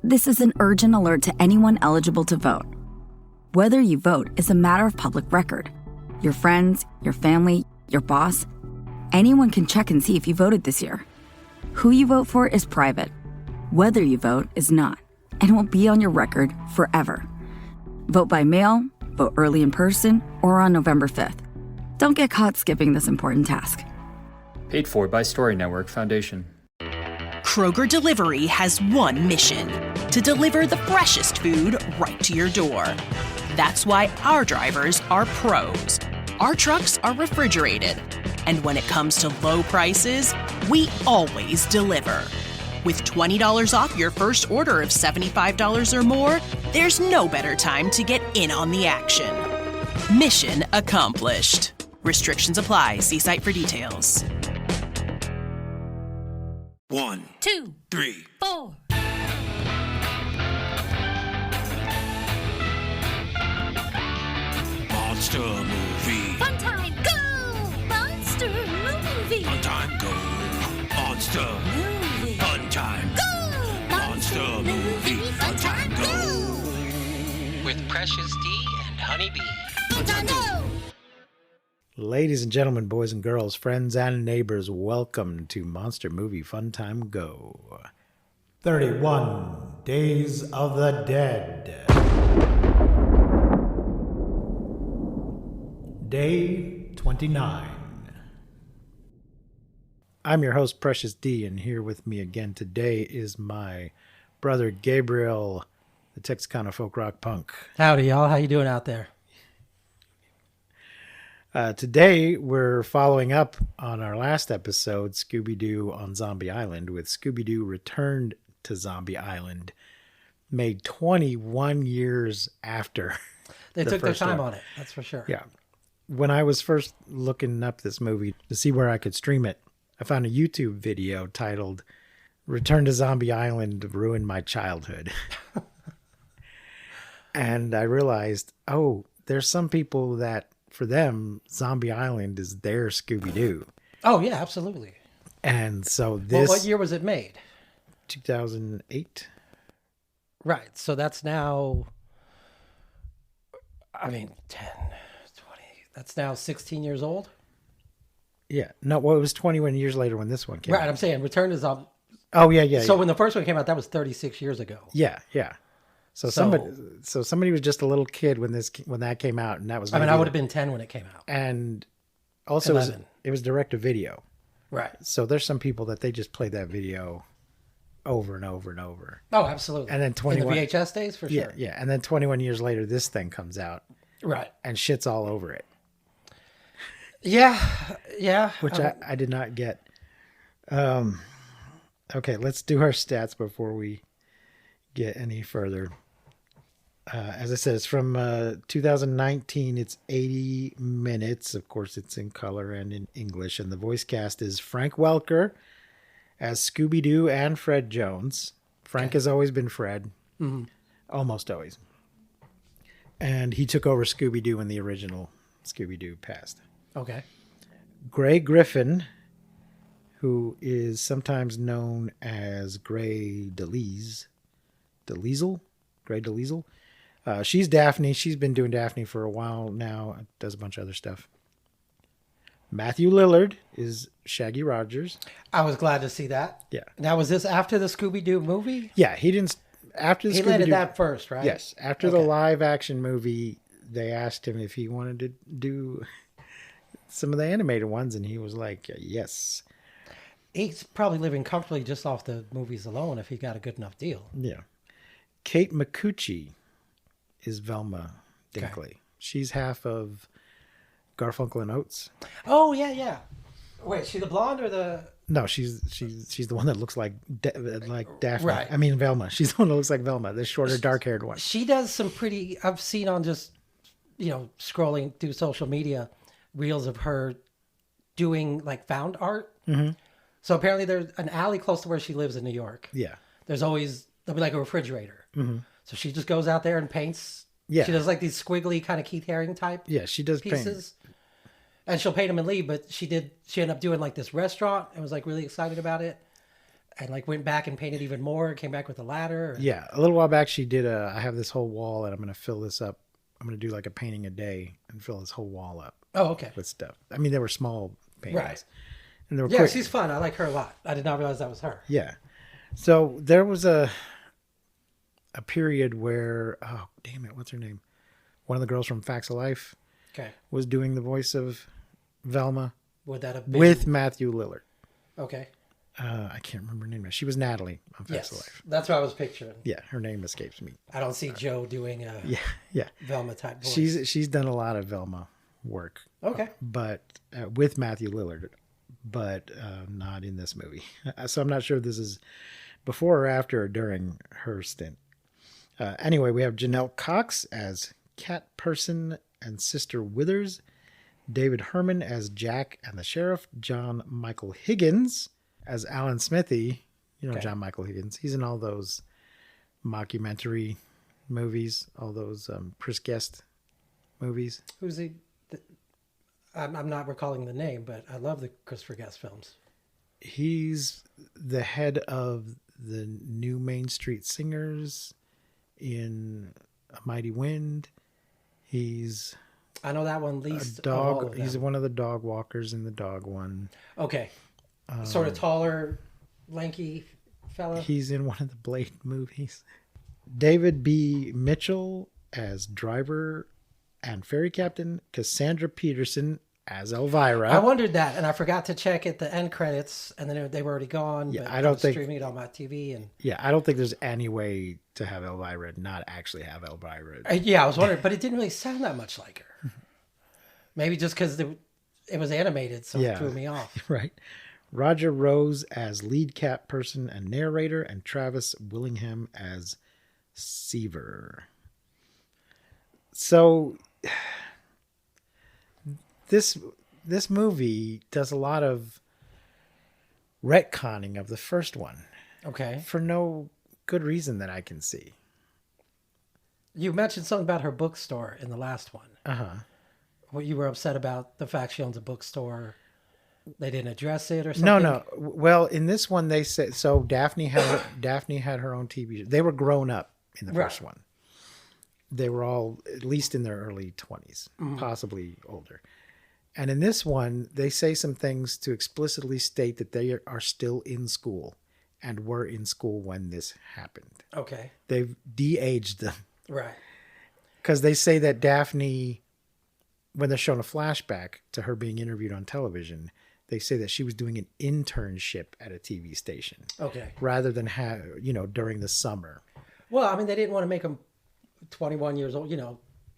This is an urgent alert to anyone eligible to vote. Whether you vote is a matter of public record. Your friends, your family, your boss, anyone can check and see if you voted this year. Who you vote for is private. Whether you vote is not, and will be on your record forever. Vote by mail, vote early in person, or on November 5th. Don't get caught skipping this important task. Paid for by Story Network Foundation. Kroger Delivery has one mission: to deliver the freshest food right to your door. That's why our drivers are pros. Our trucks are refrigerated. And when it comes to low prices, we always deliver. With $20 off your first order of $75 or more, there's no better time to get in on the action. Mission accomplished. Restrictions apply. See site for details. 1, 2, 3, 4. Monster movie. Fun time, go! Monster movie. Fun time, go. Monster Movie. Fun time. Go! Monster movie. Fun time, go. With Precious D and Honeybee. Fun time, go! Ladies and gentlemen, boys and girls, friends and neighbors, welcome to Monster Movie Fun Time Go. 31 Days of the Dead. Day 29. I'm your host, Precious D, and here with me again today is my brother, Gabriel, the Texarkana folk rock punk. Howdy, y'all. How you doing out there? Today, we're following up on our last episode, Scooby-Doo on Zombie Island, with Scooby-Doo Returned to Zombie Island, made 21 years after. They took their time one. on it, that's for sure. Yeah. When I was first looking up this movie to see where I could stream it, I found a YouTube video titled Return to Zombie Island Ruined My Childhood. And I realized, oh, there's some people that, for them, Zombie Island is their Scooby-Doo. Oh, yeah, absolutely. And so this... Well, what year was it made? 2008. Right, so that's now... 10, 20... That's now 16 years old? Yeah. No, well, it was 21 years later when this one came out. Right, I'm saying Return to Zombie... Oh, yeah. So when the first one came out, that was 36 years ago. Yeah. So somebody was just a little kid when that came out, and that was. I would have been 10 when it came out, and also it was direct to video, right? So there's some people that they just play that video over and over and over. Oh, absolutely. And then 21 in the VHS days for sure. Yeah. And then 21 years later, this thing comes out, right? And shit's all over it. Yeah. Which I did not get. Okay, let's do our stats before we get any further. As I said, it's from 2019. It's 80 minutes. Of course, it's in color and in English. And the voice cast is Frank Welker as Scooby-Doo and Fred Jones. Frank has always been Fred. Mm-hmm. Almost always. And he took over Scooby-Doo when the original Scooby-Doo passed. Okay. Gray Griffin, who is sometimes known as Gray DeLeeze. Gray DeLeezel. She's Daphne. She's been doing Daphne for a while now. Does a bunch of other stuff. Matthew Lillard is Shaggy Rogers. I was glad to see that. Yeah. Now, was this after the Scooby-Doo movie? Yeah, he didn't... After the He landed that first, right? Yes. After the live-action movie, they asked him if he wanted to do some of the animated ones, and he was like, yes. He's probably living comfortably just off the movies alone if he got a good enough deal. Yeah. Kate McCucci is Velma Dinkley. Okay. She's half of Garfunkel and Oates. Oh, yeah. Wait, she the blonde or the... No, she's the one that looks like Daphne. Right. I mean, Velma. She's the one that looks like Velma, the shorter, dark-haired one. She does some pretty... I've seen on just, scrolling through social media, reels of her doing, found art. Mm-hmm. So apparently there's an alley close to where she lives in New York. Yeah. There'll be like a refrigerator. Mm-hmm. So she just goes out there and paints. Yeah. She does these squiggly kind of Keith Haring type. Yeah, she does pieces. Paint. And she'll paint them and leave, but she ended up doing this restaurant and was really excited about it. and like went back and painted even more, came back with a ladder. Yeah, a little while back she did I have this whole wall and I'm going to fill this up. I'm going to do like a painting a day and fill this whole wall up. Oh, okay. With stuff. I mean, they were small paintings. Right. And they were Yeah, quick. she's fun. I like her a lot. I did not realize that was her. Yeah. So there was a period where, oh, damn it, what's her name? One of the girls from Facts of Life Okay. was doing the voice of Velma Would that have been... with Matthew Lillard. Okay. I can't remember her name. She was Natalie on Facts of Yes. Life. That's what I was picturing. Yeah, her name escapes me. I don't see Joe doing a Yeah. Velma type voice. She's done a lot of Velma work. Okay. But with Matthew Lillard, but not in this movie. So I'm not sure if this is before or after or during her stint. Anyway, we have Janelle Cox as Cat Person and Sister Withers, David Herman as Jack and the Sheriff, John Michael Higgins as Alan Smithy. You know, Okay. John Michael Higgins. He's in all those mockumentary movies, all those Chris Guest movies. Who's he? I'm not recalling the name, but I love the Christopher Guest films. He's the head of the New Main Street Singers in A Mighty Wind. He's I know that one least. a Of all dog. of them. He's one of the dog walkers in the dog one. Okay. Sort of taller, lanky fella. He's in one of the Blade movies. David B. Mitchell as driver and ferry captain. Cassandra Peterson as Elvira. I wondered that, and I forgot to check at the end credits, and then they were already gone. Yeah, but I don't was think- streaming it on my TV, and Yeah, I don't think there's any way to have Elvira not actually have Elvira. yeah, I was wondering, but it didn't really sound that much like her. Maybe just because it was animated, so Yeah. it threw me off. Right. Roger Rose as lead cat person and narrator, and Travis Willingham as Seaver. So this movie does a lot of retconning of the first one Okay. for no good reason that I can see. You mentioned something about her bookstore in the last one. Uh-huh. What you were upset about the fact she owns a bookstore. They didn't address it or something? No. Well, in this one they said so Daphne had her own TV show. They were grown up in the first Right. one. They were all at least in their early 20s, possibly older. And in this one, they say some things to explicitly state that they are still in school and were in school when this happened. Okay. They've de-aged them Right. because they say that Daphne, when they're shown a flashback to her being interviewed on television, they say that she was doing an internship at a TV station Okay. rather than during the summer. Well, I mean, they didn't want to make them 21 years old,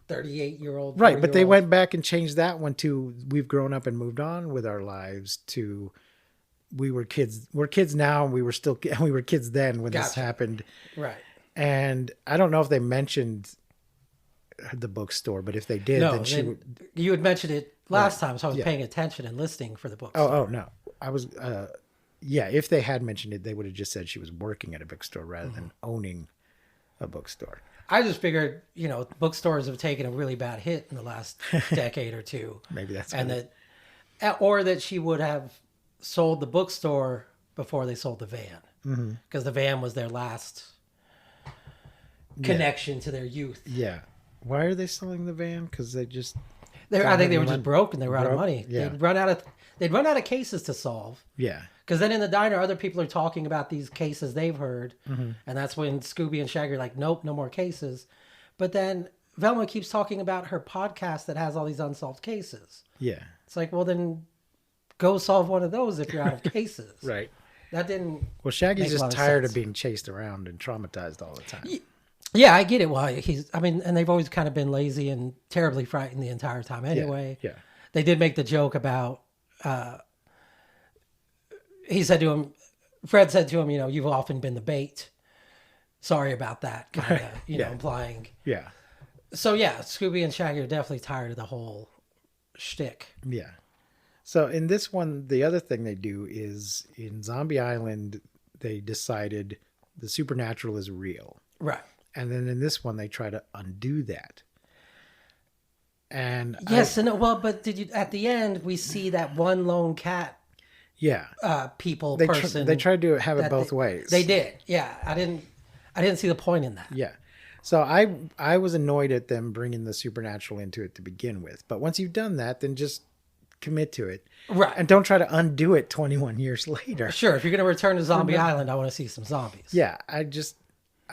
38-year-old. Right, but they 40-year-old. went back and changed that one to we've grown up and moved on with our lives to we were kids. We're kids now and we were kids then when this Gotcha. happened. Right. And I don't know if they mentioned the bookstore, but if they did, No, then she would. you had mentioned it last time, so I was Yeah. paying attention and listening for the books. Oh no, I was. Yeah, if they had mentioned it, they would have just said she was working at a bookstore rather than owning a bookstore. I just figured, bookstores have taken a really bad hit in the last decade or two. Maybe that's and what that she would have sold the bookstore before they sold the van, because the van was their last connection to their youth. Yeah. Why are they selling the van? Because they just. I think they were Money. just broke and they were out of Broke? money. Yeah. They'd run out of cases to solve. Yeah. Because then in the diner, other people are talking about these cases they've heard. Mm-hmm. And that's when Scooby and Shaggy are like, nope, no more cases. But then Velma keeps talking about her podcast that has all these unsolved cases. Yeah. It's like, well, then go solve one of those if you're out of cases. Right. That didn't... Well, Shaggy's Make a just lot of tired sense. of being chased around and traumatized all the time. Yeah, I get it. Why and they've always kind of been lazy and terribly frightened the entire time anyway. Yeah. They did make the joke about, Fred said to him, you've often been the bait. Sorry about that, kind of, Yeah. implying. Yeah. So yeah, Scooby and Shaggy are definitely tired of the whole shtick. Yeah. So in this one, the other thing they do is in Zombie Island, they decided the supernatural is real. Right. And then in this one, they try to undo that. And Yes, but did you, at the end, we see that one lone cat people They person. they tried to have it that both ways. They did. Yeah. I didn't see the point in that. Yeah. So I was annoyed at them bringing the supernatural into it to begin with. But once you've done that, then just commit to it. Right. And don't try to undo it 21 years later. Sure. If you're going to return to Zombie Island, I want to see some zombies. Yeah. I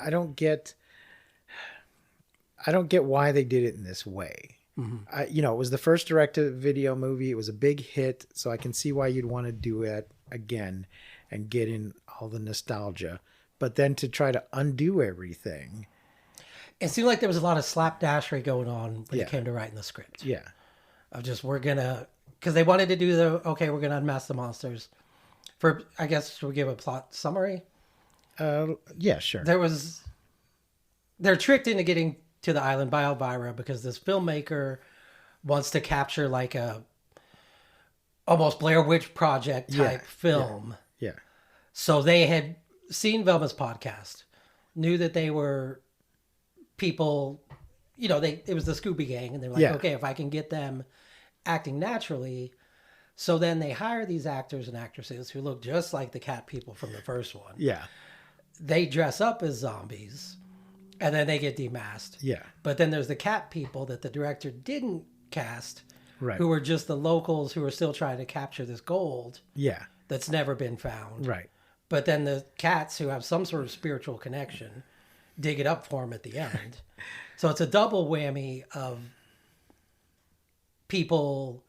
don't get why they did it in this way. Mm-hmm. It was the first direct-to-video movie. It was a big hit. So I can see why you'd want to do it again and get in all the nostalgia. But then to try to undo everything. It seemed like there was a lot of slapdashery going on when it came to writing the script. Yeah. Of just, because they wanted to do we're going to unmask the monsters. For, I guess, should we give a plot summary? Yeah, sure. They're tricked into getting to the island by Elvira because this filmmaker wants to capture like a almost Blair Witch Project type film. Yeah. So they had seen Velma's podcast, knew that they were people, it was the Scooby Gang, and they were like, okay, if I can get them acting naturally. So then they hire these actors and actresses who look just like the cat people from the first one. Yeah. They dress up as zombies, and then they get demasked. Yeah. But then there's the cat people that the director didn't cast, right, who were just the locals who are still trying to capture this gold. Yeah. That's never been found. Right. But then the cats who have some sort of spiritual connection dig it up for them at the end. So it's a double whammy of people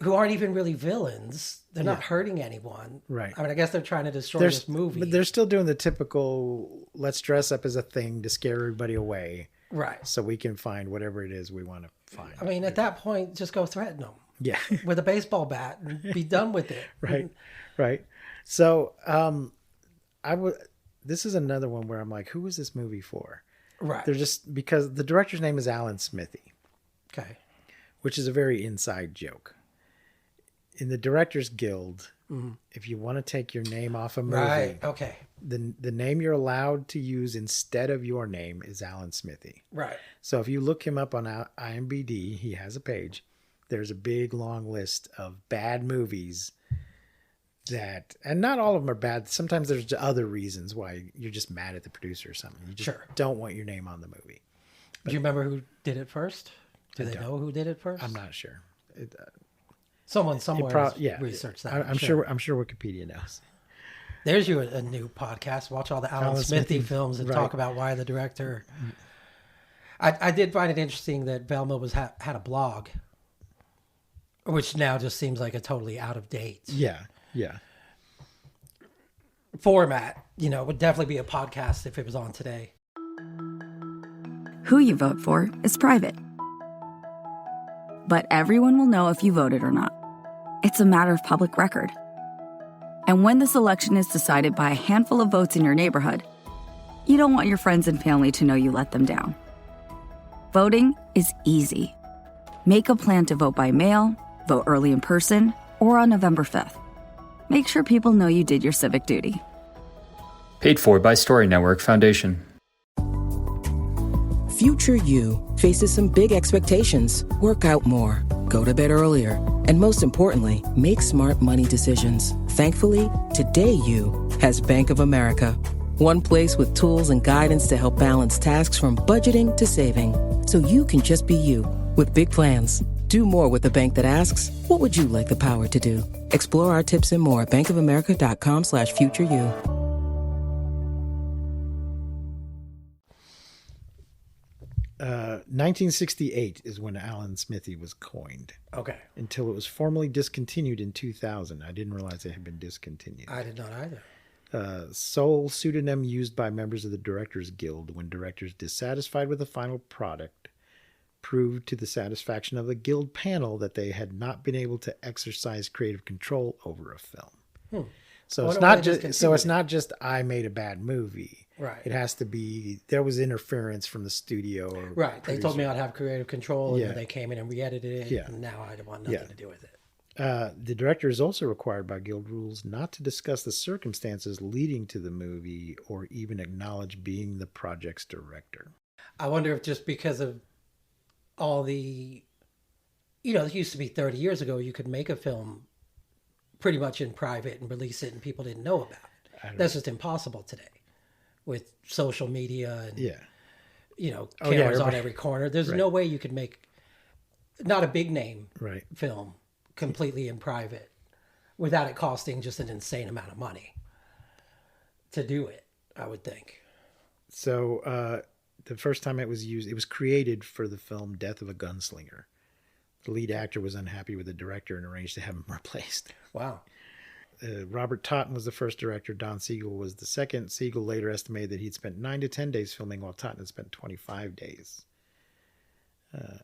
who aren't even really villains. They're not hurting anyone. Right. I mean, I guess they're trying to destroy this movie. But they're still doing the typical, let's dress up as a thing to scare everybody away. Right. So we can find whatever it is we want to find. I mean, at that point, just go threaten them. Yeah. With a baseball bat and be done with it. Right. Right. So this is another one where I'm like, who is this movie for? Right. They're just, because the director's name is Alan Smithy. Okay. Which is a very inside joke. In the Directors Guild, if you want to take your name off a movie, right. Okay. the name you're allowed to use instead of your name is Alan Smithy. Right. So if you look him up on IMDb, he has a page. There's a big long list of bad movies that, and not all of them are bad. Sometimes there's other reasons why you're just mad at the producer or something. You just don't want your name on the movie. But do you remember who did it first? Do they know who did it first? I'm not sure. Someone somewhere researched that. I'm sure Wikipedia knows. There's a new podcast. Watch all the Alan Smithy films and talk about why the director. I did find it interesting that Velma had a blog, which now just seems like a totally out of date. Yeah. Format, would definitely be a podcast if it was on today. Who you vote for is private. But everyone will know if you voted or not. It's a matter of public record. And when this election is decided by a handful of votes in your neighborhood, you don't want your friends and family to know you let them down. Voting is easy. Make a plan to vote by mail, vote early in person, or on November 5th. Make sure people know you did your civic duty. Paid for by Story Network Foundation. Future you faces some big expectations. Work out more, go to bed earlier, and most importantly, make smart money decisions. Thankfully, today you has Bank of America. One place with tools and guidance to help balance tasks from budgeting to saving. So you can just be you with big plans. Do more with a bank that asks, what would you like the power to do? Explore our tips and more at bankofamerica.com/futureyou. 1968 is when Alan Smithy was coined. Okay. Until it was formally discontinued in 2000. I didn't realize it had been discontinued. I did not either. Sole pseudonym used by members of the Directors Guild when directors dissatisfied with the final product proved to the satisfaction of the guild panel that they had not been able to exercise creative control over a film. So it's not just I made a bad movie. Right. It has to be there was interference from the studio. Or right. producer. They told me I'd have creative control, and they came in and re-edited it, and now I want nothing to do with it. The director is also required by guild rules not to discuss the circumstances leading to the movie or even acknowledge being the project's director. I wonder if just because of all the, it used to be 30 years ago, you could make a film pretty much in private and release it and people didn't know about it. That's just impossible today with social media and, cameras on every corner. There's no way you could make not a big name film completely in private without it costing just an insane amount of money to do it, I would think. So the first time it was used, it was created for the film Death of a Gunslinger. The lead actor was unhappy with the director and arranged to have him replaced. Wow. Robert Totten was the first director. Don Siegel was the second. Siegel later estimated that he'd spent 9 to 10 days filming, while Totten had spent 25 days.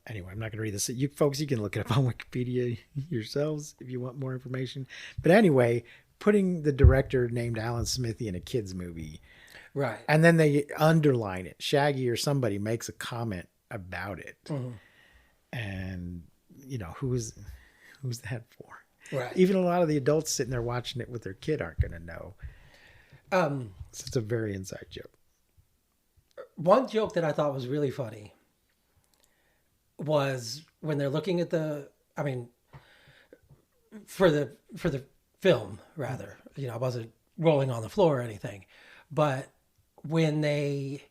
Anyway, I'm not going to read this. You folks, you can look it up on Wikipedia yourselves if you want more information. But anyway, putting the director named Alan Smithee in a kid's movie. Right. And then they underline it. Shaggy or somebody makes a comment about it. Mm-hmm. And, who's that for? Right. Even a lot of the adults sitting there watching it with their kid aren't going to know. So it's a very inside joke. One joke that I thought was really funny was when they're looking at for the film, rather, I wasn't rolling on the floor or anything, but when they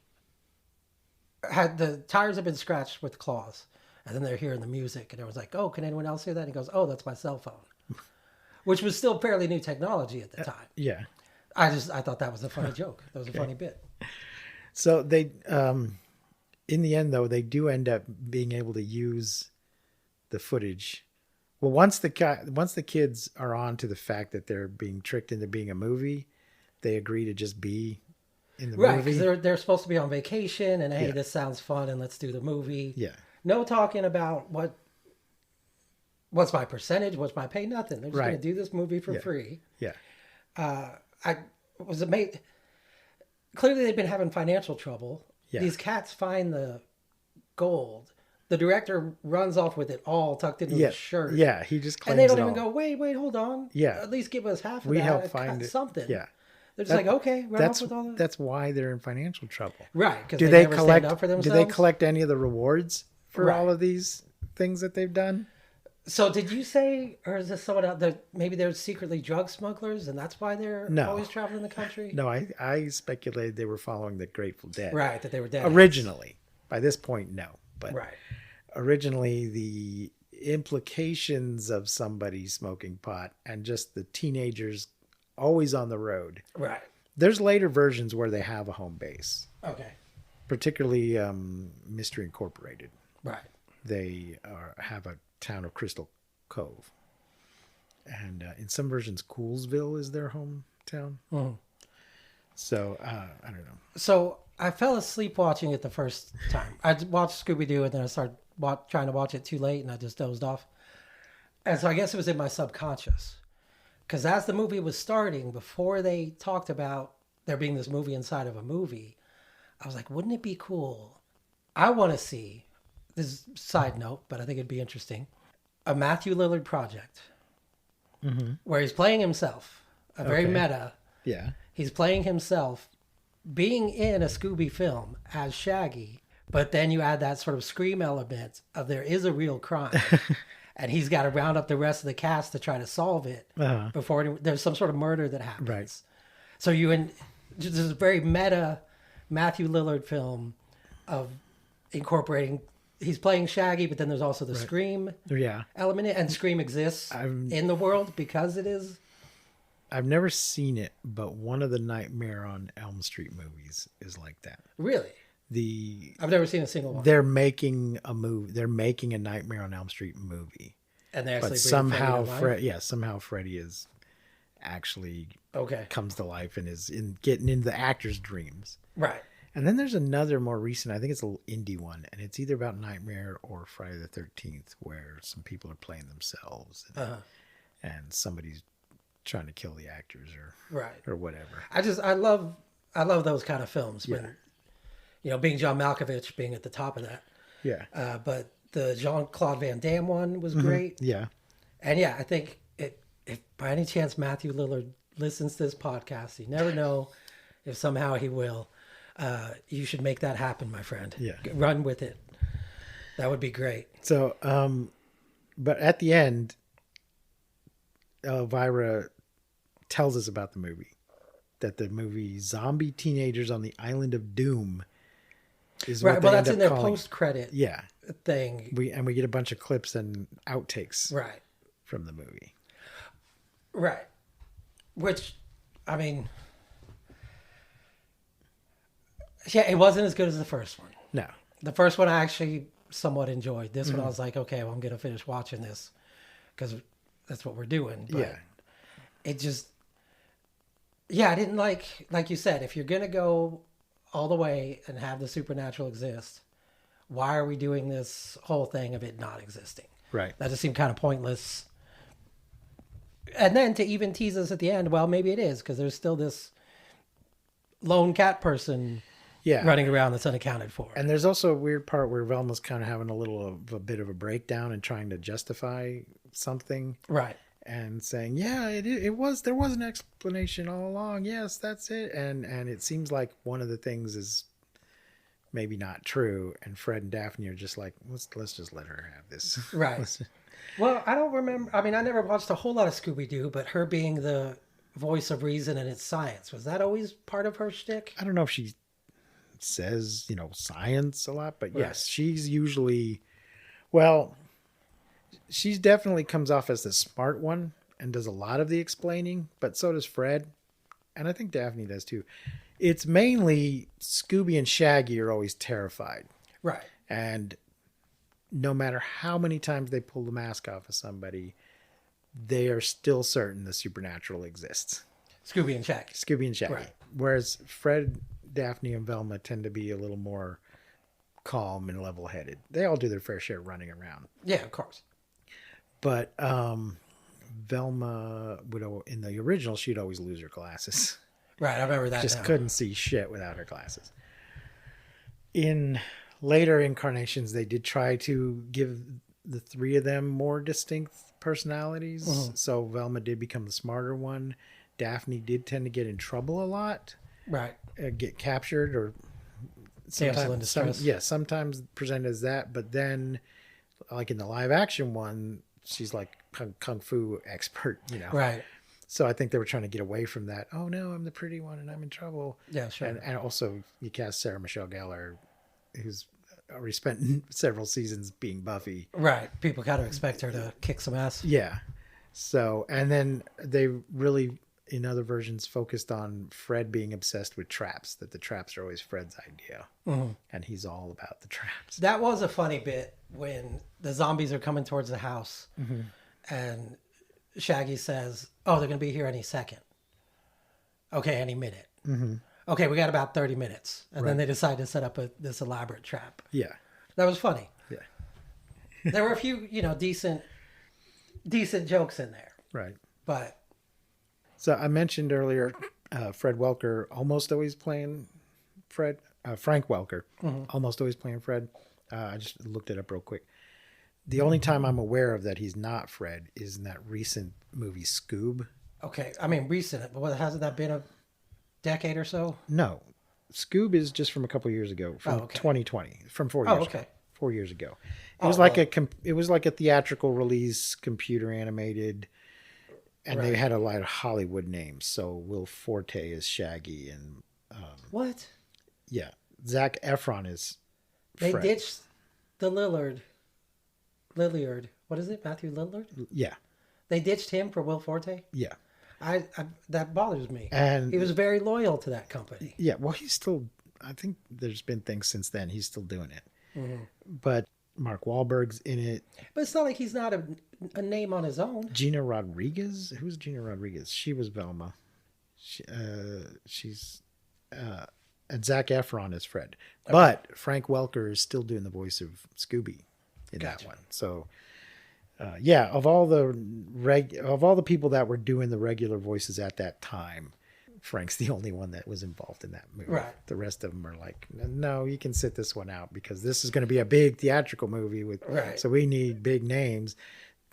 had the tires have been scratched with claws, and then they're hearing the music, and everyone's like, "Oh, can anyone else hear that?" And he goes, "Oh, that's my cell phone," which was still fairly new technology at the time. Yeah. I thought that was a funny joke. That was a funny bit. So they, in the end, though, they do end up being able to use the footage. Well, once the kids are on to the fact that they're being tricked into being a movie, they agree to just be in the movie. Right, because they're supposed to be on vacation, and hey, this sounds fun, and let's do the movie. Yeah. No talking about what's my percentage, what's my pay, nothing. They're just going to do this movie for free. Yeah. I was amazed. Clearly, they've been having financial trouble. Yeah. These cats find the gold. The director runs off with it all tucked into his shirt. Yeah, he just claims and they don't it even all. go, wait, hold on. Yeah. At least give us half of We that. help and find cut it. something. Yeah. They're just like, okay, run off with all that. That's why they're in financial trouble. Right, because Do they they never collect? stand up for Do themselves. they collect any of the rewards for all Right. of these things that they've done? So did you say, or is this someone else, that maybe they're secretly drug smugglers and that's why they're No. always traveling the country? No, I speculated they were following the Grateful Dead. Right, that they were dead. Originally. By this point, no. But Right. originally, the implications of somebody smoking pot and just the teenagers always on the road. Right. There's later versions where they have a home base, Okay. particularly Mystery Incorporated. Right. They have a town of Crystal Cove. And in some versions, Coolsville is their hometown. Mm-hmm. So, I don't know. So I fell asleep watching it the first time. I watched Scooby-Doo and then I started trying to watch it too late and I just dozed off. And so I guess it was in my subconscious. Because as the movie was starting, before they talked about there being this movie inside of a movie, I was like, wouldn't it be cool? I want to see, this is a side note, but I think it'd be interesting, a Matthew Lillard project where he's playing himself, a very meta. Yeah. He's playing himself being in a Scooby film as Shaggy, but then you add that sort of scream element of there is a real crime. And he's got to round up the rest of the cast to try to solve it before there's some sort of murder that happens. Right. So this is a very meta Matthew Lillard film of incorporating, he's playing Shaggy, but then there's also the Scream element, and Scream exists in the world because it is. I've never seen it, but one of the Nightmare on Elm Street movies is like that. Really? I've never seen a single one. They're making a movie. They're making a Nightmare on Elm Street movie. And they actually but somehow Freddy is actually comes to life and is getting into the actor's dreams. Right. And then there's another more recent, I think it's a little indie one, and it's either about Nightmare or Friday the 13th, where some people are playing themselves and somebody's trying to kill the actors or whatever. I love those kind of films when, being John Malkovich being at the top of that. Yeah. But the Jean-Claude Van Damme one was great. Yeah. And I think if by any chance Matthew Lillard listens to this podcast, you never know if somehow he will, you should make that happen, my friend. Yeah. Run with it. That would be great. So, but at the end, Elvira tells us about the movie. That the movie Zombie Teenagers on the Island of Doom is Right. what Well, they that's end in up their calling. post-credit Yeah. thing. We get a bunch of clips and outtakes Right. from the movie. Right. Which, I mean, yeah, it wasn't as good as the first one. No. The first one I actually somewhat enjoyed. This Mm-hmm. one I was like, okay, well, I'm going to finish watching this because that's what we're doing. But Yeah. it just, yeah, I didn't like you said, if you're going to go all the way and have the supernatural exist, why are we doing this whole thing of it not existing? Right. That just seemed kind of pointless. And then to even tease us at the end, well, maybe it is because there's still this lone cat person Yeah. running around that's unaccounted for. And there's also a weird part where Velma's kind of having a bit of a breakdown and trying to justify something. Right. And saying, yeah, there was an explanation all along. Yes, that's it. And it seems like one of the things is maybe not true. And Fred and Daphne are just like, let's just let her have this. Right. Well, I don't remember. I mean, I never watched a whole lot of Scooby-Doo, but her being the voice of reason and its science, was that always part of her shtick? I don't know if she says, science a lot, but Right. yes, she's usually, well, she definitely comes off as the smart one and does a lot of the explaining, but so does Fred. And I think Daphne does too. It's mainly Scooby and Shaggy are always terrified. Right. And no matter how many times they pull the mask off of somebody, they are still certain the supernatural exists. Scooby and Shaggy. Scooby and Shaggy. Right. Whereas Fred, Daphne, and Velma tend to be a little more calm and level-headed. They all do their fair share running around. Yeah, of course. But Velma in the original, she'd always lose her glasses. Right, I remember that. Just now. couldn't see shit without her glasses. In later incarnations, they did try to give the three of them more distinct personalities. Mm-hmm. So Velma did become the smarter one. Daphne did tend to get in trouble a lot, Right. get captured, or Damsel in distress. sometimes presented as that. But then, like in the live action one, she's like kung fu expert, Right. So I think they were trying to get away from that. Oh no, I'm the pretty one and I'm in trouble. Yeah, sure. And also you cast Sarah Michelle Gellar, who's already spent several seasons being Buffy. Right. People kind of expect her to kick some ass. Yeah. So, and then they really, in other versions, focused on Fred being obsessed with traps, that the traps are always Fred's idea. Mm-hmm. And he's all about the traps. That was a funny bit when the zombies are coming towards the house and Shaggy says, oh, they're going to be here any second. Okay, any minute. Mm-hmm. Okay, we got about 30 minutes. And then they decide to set up this elaborate trap. Yeah. That was funny. Yeah. There were a few, decent jokes in there. Right. But So I mentioned earlier, Fred Welker almost always playing Fred. Frank Welker almost always playing Fred. I just looked it up real quick. The only time I'm aware of that he's not Fred is in that recent movie Scoob. okay, I mean recent, but hasn't that been a decade or so? No, Scoob is just from a couple years ago, from 2020, from 4 years ago. 4 years ago. It was it was like a theatrical release, computer animated, and they had a lot of Hollywood names. So Will Forte is Shaggy, and What? yeah, Zac Efron is They Fred. ditched the Lillard. What is it? Matthew Lillard? Yeah, They ditched him for Will Forte? yeah. I that bothers me. And he was very loyal to that company. yeah, well, he's still, I think there's been things since then. He's still doing it. But Mark Wahlberg's in it. But it's not like he's not a name on his own. Gina Rodriguez? Who's Gina Rodriguez? She was Velma. She's and Zac Efron is Fred. Okay. But Frank Welker is still doing the voice of Scooby in that one. So yeah, of all the people that were doing the regular voices at that time, Frank's the only one that was involved in that movie. Right. The rest of them are like, no, you can sit this one out because this is going to be a big theatrical movie with, so we need big names.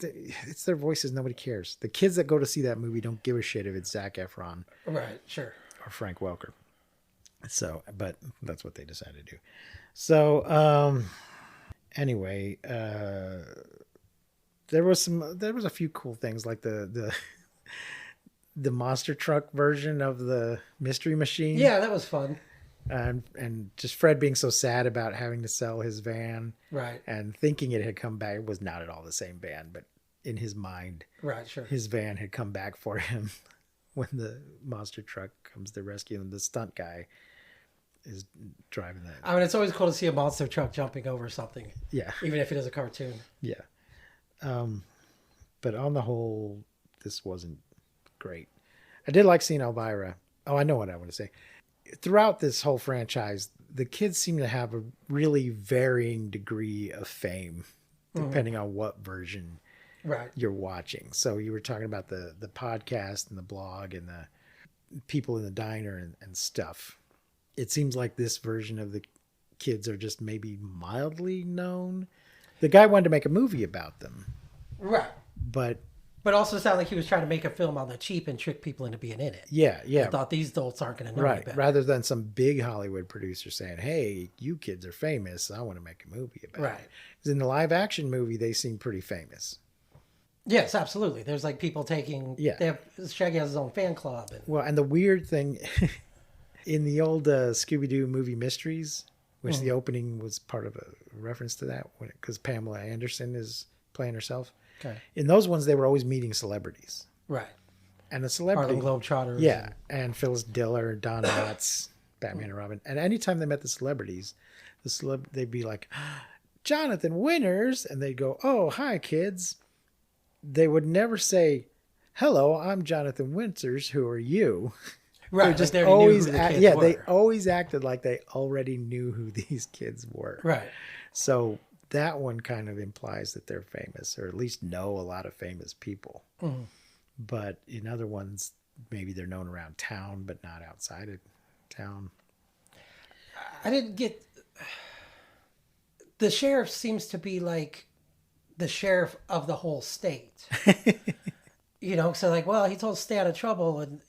It's their voices. Nobody cares. The kids that go to see that movie don't give a shit if it's Zac Efron. Right. Sure. Or Frank Welker. So, but that's what they decided to do. So, anyway, there was a few cool things like the the monster truck version of the Mystery Machine. Yeah, that was fun. And just Fred being so sad about having to sell his van. Right. And thinking it had come back. It was not at all the same van, but in his mind, right, sure, his van had come back for him when the monster truck comes to rescue him. The stunt guy is driving that. I mean, it's always cool to see a monster truck jumping over something. Yeah. Even if it is a cartoon. Yeah. But on the whole, this wasn't great. I did like seeing Elvira. Oh, I know what I want to say. Throughout this whole franchise, the kids seem to have a really varying degree of fame, depending on what version you're watching. So you were talking about the podcast and the blog and the people in the diner and stuff. It seems like this version of the kids are just maybe mildly known. The guy wanted to make a movie about them. Right. But also sounded like he was trying to make a film on the cheap and trick people into being in it. Yeah. I thought these adults aren't going to know any better. Rather than some big Hollywood producer saying, hey, you kids are famous, I want to make a movie about it. Because in the live action movie, they seem pretty famous. Yes, absolutely. There's like people taking... Yeah. Shaggy has his own fan club. And the weird thing, in the old Scooby-Doo movie Mysteries, which the opening was part of a reference to that, because Pamela Anderson is playing herself. Okay. In those ones, they were always meeting celebrities. Right. And the celebrity... Harlem Globetrotters. Yeah. And Phyllis Diller, Don Knotts, Batman and Robin. And anytime they met the celebrities, they'd be like, Jonathan Winters. And they'd go, oh, hi, kids. They would never say, hello, I'm Jonathan Winters. Who are you? Right. They just like always, were. They always acted like they already knew who these kids were. Right. So that one kind of implies that they're famous, or at least know a lot of famous people. Mm-hmm. But in other ones, maybe they're known around town, but not outside of town. I didn't get... The sheriff seems to be like the sheriff of the whole state. So like, well, he told us to stay out of trouble, and,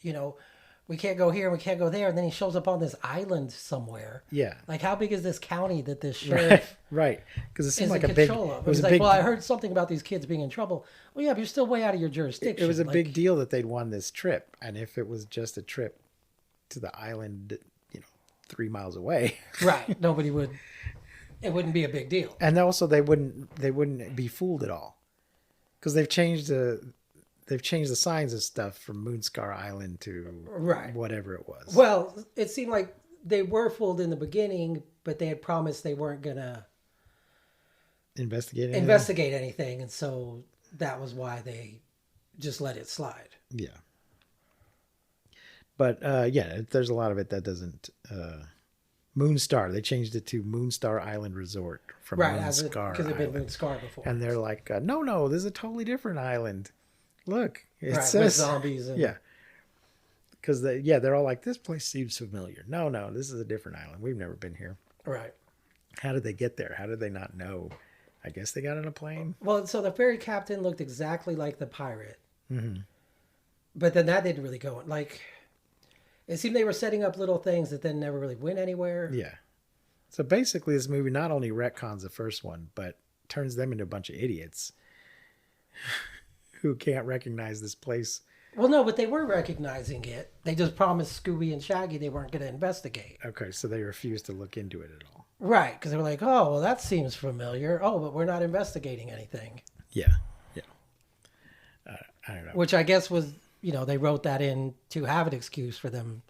we can't go here, we can't go there, and then he shows up on this island somewhere. Yeah. Like, how big is this county that this sheriff right? Because it seemed like a big... It was like, well, I heard something about these kids being in trouble. Well, yeah, but you're still way out of your jurisdiction. It was a big deal that they'd won this trip, and if it was just a trip to the island, 3 miles away, right? Nobody would. It wouldn't be a big deal. And also, they wouldn't be fooled at all, because they've changed the signs and stuff from Moonscar Island to whatever it was. Well, it seemed like they were fooled in the beginning, but they had promised they weren't gonna investigate anything, and so that was why they just let it slide. Yeah. But there's a lot of it that doesn't. Moonstar. They changed it to Moonstar Island Resort from Moonscar because it had been Moonscar before. And they're like, no, this is a totally different island. Look, it says with zombies. And... Yeah. Because they're all like, this place seems familiar. No, this is a different island. We've never been here. Right. How did they get there? How did they not know? I guess they got on a plane. Well, so the ferry captain looked exactly like the pirate. Mm-hmm. But then that didn't really go. Like, it seemed they were setting up little things that then never really went anywhere. Yeah. So basically, this movie not only retcons the first one, but turns them into a bunch of idiots who can't recognize this place. Well, no, but they were recognizing it. They just promised Scooby and Shaggy they weren't going to investigate. Okay, so they refused to look into it at all. Right, because they were like, oh, well, that seems familiar. Oh, but we're not investigating anything. Yeah. I don't know. Which I guess was, they wrote that in to have an excuse for them,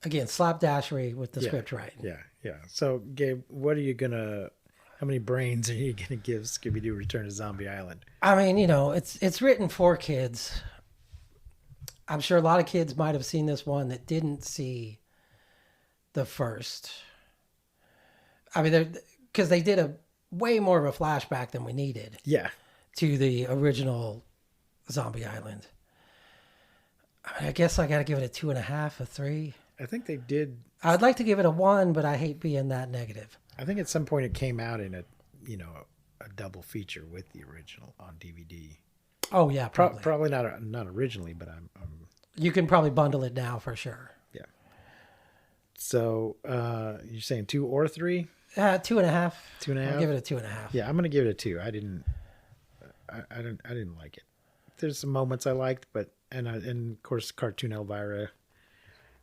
again, slapdashery with the script writing. Yeah. So, Gabe, how many brains are you going to give Scooby-Doo Return to Zombie Island? I mean, it's written for kids. I'm sure a lot of kids might have seen this one that didn't see the first. I mean, because they did a way more of a flashback than we needed. Yeah. To the original Zombie Island. I mean, I guess I got to give it a 2.5, a 3. I think they did. I'd like to give it a 1, but I hate being that negative. I think at some point it came out in a double feature with the original on DVD. Oh yeah, probably. Probably not originally, but I'm. You can probably bundle it now for sure. Yeah. So you're saying 2 or 3? 2.5. 2.5. I'll give it a 2.5. Yeah, I'm gonna give it a 2. I didn't like it. There's some moments I liked, but And of course, cartoon Elvira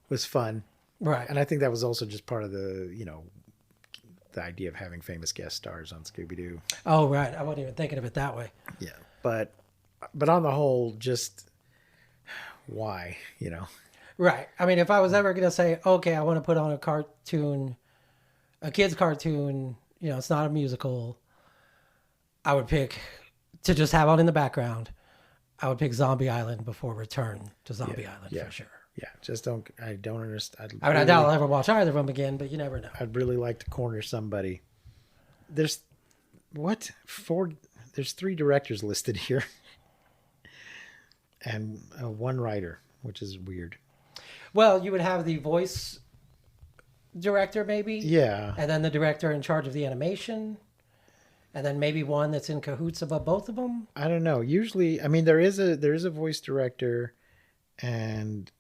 was fun. Right. And I think that was also just part of the, the idea of having famous guest stars on Scooby-Doo. Oh, right. I wasn't even thinking of it that way. Yeah. But on the whole, just why, Right. I mean, if I was ever going to say, okay, I want to put on a kid's cartoon, it's not a musical, I would pick, to just have on in the background, I would pick Zombie Island before Return to Zombie Island for sure. Yeah, I don't understand. I doubt I'll ever watch either of them again, but you never know. I'd really like to corner somebody. There's 3 directors listed here. And 1 writer, which is weird. Well, you would have the voice director maybe. Yeah. And then the director in charge of the animation. And then maybe one that's in cahoots above both of them. I don't know. Usually, I mean, there is a voice director, and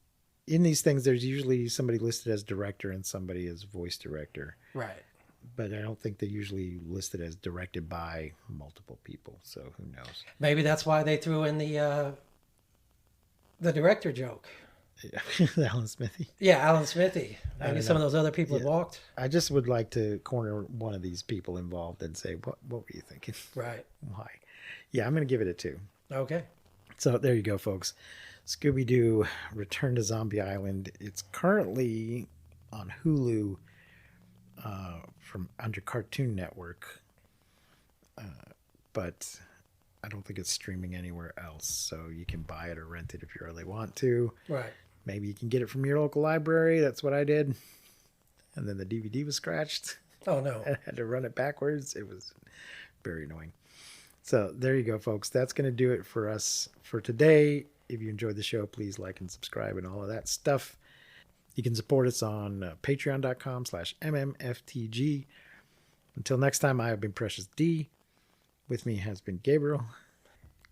in these things, there's usually somebody listed as director and somebody as voice director. Right. But I don't think they're usually listed as directed by multiple people. So who knows? Maybe that's why they threw in the director joke. Yeah. Alan Smithy. Yeah, Alan Smithy. Maybe some of those other people had walked. I just would like to corner one of these people involved and say, what were you thinking? Right. Why? Yeah, I'm going to give it a 2. Okay. So there you go, folks. Scooby-Doo, Return to Zombie Island. It's currently on Hulu from under Cartoon Network. But I don't think it's streaming anywhere else. So you can buy it or rent it if you really want to. Right. Maybe you can get it from your local library. That's what I did. And then the DVD was scratched. Oh, no. I had to run it backwards. It was very annoying. So there you go, folks. That's going to do it for us for today. If you enjoyed the show, please like and subscribe and all of that stuff. You can support us on patreon.com/MMFTG. Until next time, I have been Precious D. With me has been Gabriel.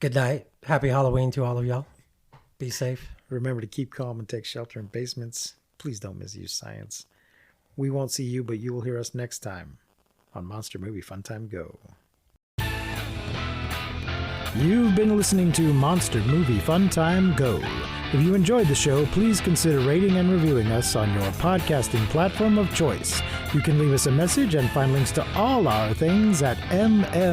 Good night. Happy Halloween to all of y'all. Be safe. Remember to keep calm and take shelter in basements. Please don't misuse science. We won't see you, but you will hear us next time on Monster Movie Funtime Go. You've been listening to Monster Movie Funtime Go. If you enjoyed the show, please consider rating and reviewing us on your podcasting platform of choice. You can leave us a message and find links to all our things at mmftg.com.